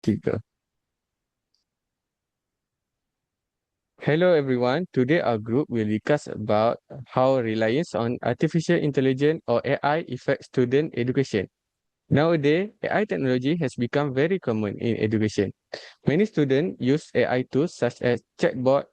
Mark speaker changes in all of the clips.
Speaker 1: Tiga. Hello everyone. Today our group will discuss about how reliance on artificial intelligence or AI affects student education. Nowadays, AI technology has become very common in education. Many students use AI tools such as chatbot,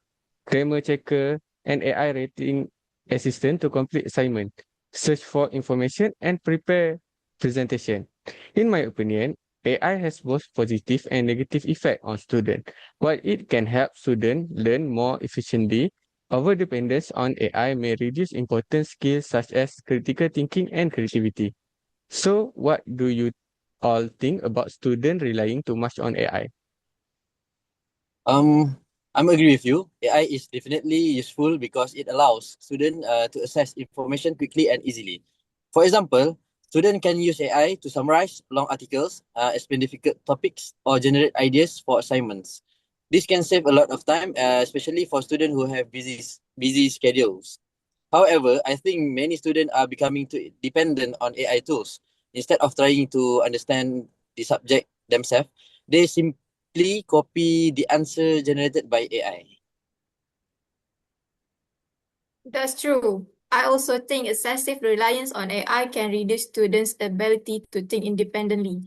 Speaker 1: grammar checker, and AI rating assistant to complete assignment, search for information, and prepare presentation. In my opinion, AI has both positive and negative effect on students. While it can help students learn more efficiently, over-dependence on AI may reduce important skills such as critical thinking and creativity. So, what do you all think about students relying too much on AI?
Speaker 2: Um, I'm agree with you. AI is definitely useful because it allows students to access information quickly and easily. For example, students can use AI to summarize long articles, explain difficult topics, or generate ideas for assignments. This can save a lot of time, especially for students who have busy schedules. However, I think many students are becoming too dependent on AI tools. Instead of trying to understand the subject themselves, they simply copy the answer generated by AI.
Speaker 3: That's true. I also think excessive reliance on AI can reduce students' ability to think independently.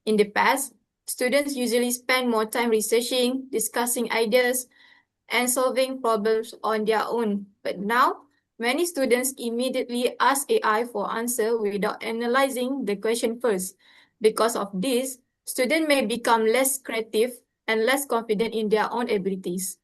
Speaker 3: In the past, students usually spend more time researching, discussing ideas, and solving problems on their own. But now, many students immediately ask AI for answer without analyzing the question first. Because of this, students may become less creative and less confident in their own abilities.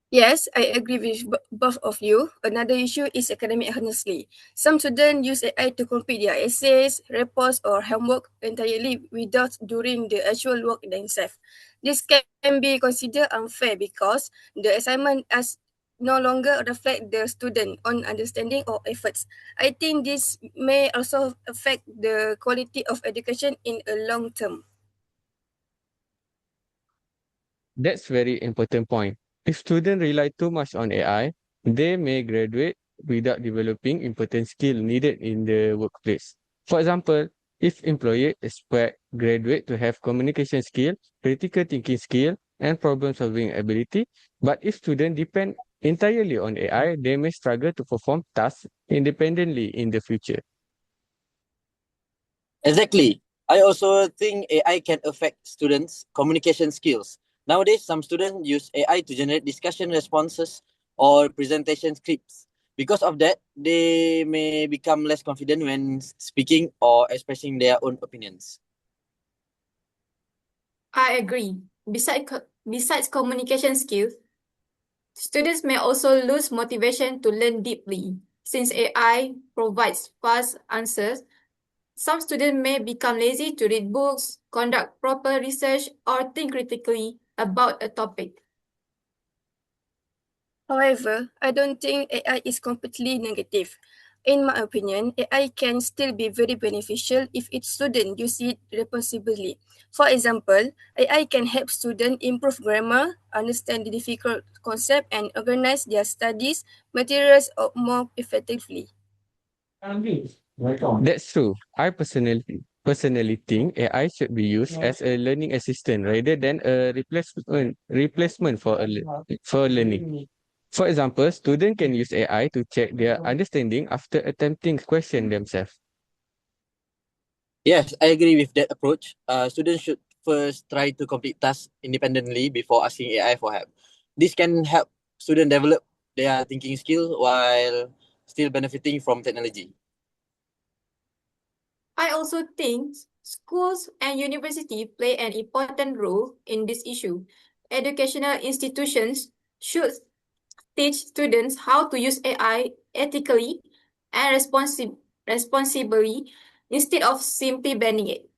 Speaker 4: Yes, I agree with both of you. Another issue is academic honestly. Some students use AI to complete their essays, reports, or homework entirely without doing the actual work themselves. This can be considered unfair because the assignment as no longer reflect the student on understanding or efforts. I think this may also affect the quality of education in a long term.
Speaker 1: That's very important point. If students rely too much on AI, they may graduate without developing important skill needed in the workplace. For example, if employer expect graduate to have communication skill, critical thinking skill, and problem solving ability, but if students depend entirely on AI, they may struggle to perform tasks independently in the future.
Speaker 2: Exactly. I also think AI can affect students' communication skills. Nowadays, some students use AI to generate discussion responses or presentation scripts. Because of that, they may become less confident when speaking or expressing their own opinions.
Speaker 3: I agree. Besides communication skills, students may also lose motivation to learn deeply. Since AI provides fast answers, some students may become lazy to read books, conduct proper research, or think critically about a topic.
Speaker 4: However, I don't think AI is completely negative. In my opinion, AI can still be very beneficial if its students use it responsibly. For example, AI can help students improve grammar, understand the difficult concept, and organize their studies materials more effectively.
Speaker 1: That's true. I personally think AI should be used as a learning assistant rather than a replacement for for learning. For example, students can use AI to check their understanding after attempting question themselves.
Speaker 2: Yes, I agree with that approach. Students should first try to complete tasks independently before asking AI for help. This can help students develop their thinking skill while still benefiting from technology.
Speaker 3: I also think schools and universities play an important role in this issue. Educational institutions should teach students how to use AI ethically and responsibly instead of simply banning it.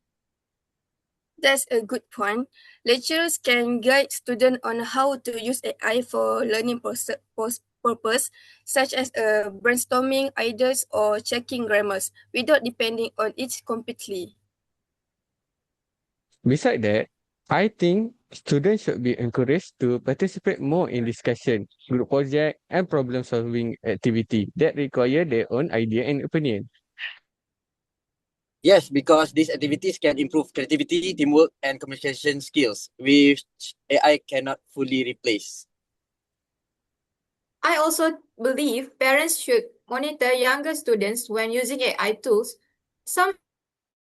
Speaker 4: That's a good point. Lecturers can guide students on how to use AI for learning purpose, such as brainstorming ideas or checking grammars, without depending on it completely.
Speaker 1: Besides that, I think students should be encouraged to participate more in discussion, group project, and problem-solving activity that require their own idea and opinion.
Speaker 2: Yes, because these activities can improve creativity, teamwork, and communication skills, which AI cannot fully replace.
Speaker 3: I also believe parents should monitor younger students when using AI tools. Some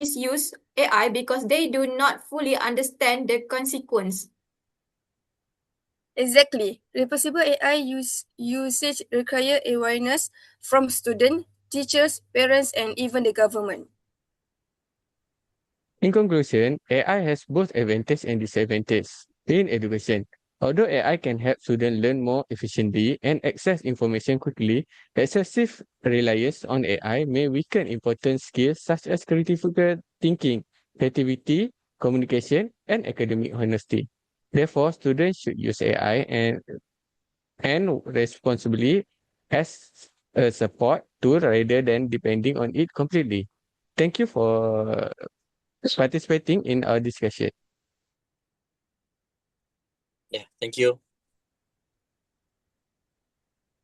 Speaker 3: misuse AI because they do not fully understand the consequence.
Speaker 4: Exactly. Responsible AI usage require awareness from students, teachers, parents, and even the government.
Speaker 1: In conclusion, AI has both advantage and disadvantage in education. Although AI can help students learn more efficiently and access information quickly, excessive reliance on AI may weaken important skills such as critical thinking, creativity, communication, and academic honesty. Therefore, students should use AI and responsibly as a support tool rather than depending on it completely. Thank you for participating in our discussion.
Speaker 2: Yeah, thank you.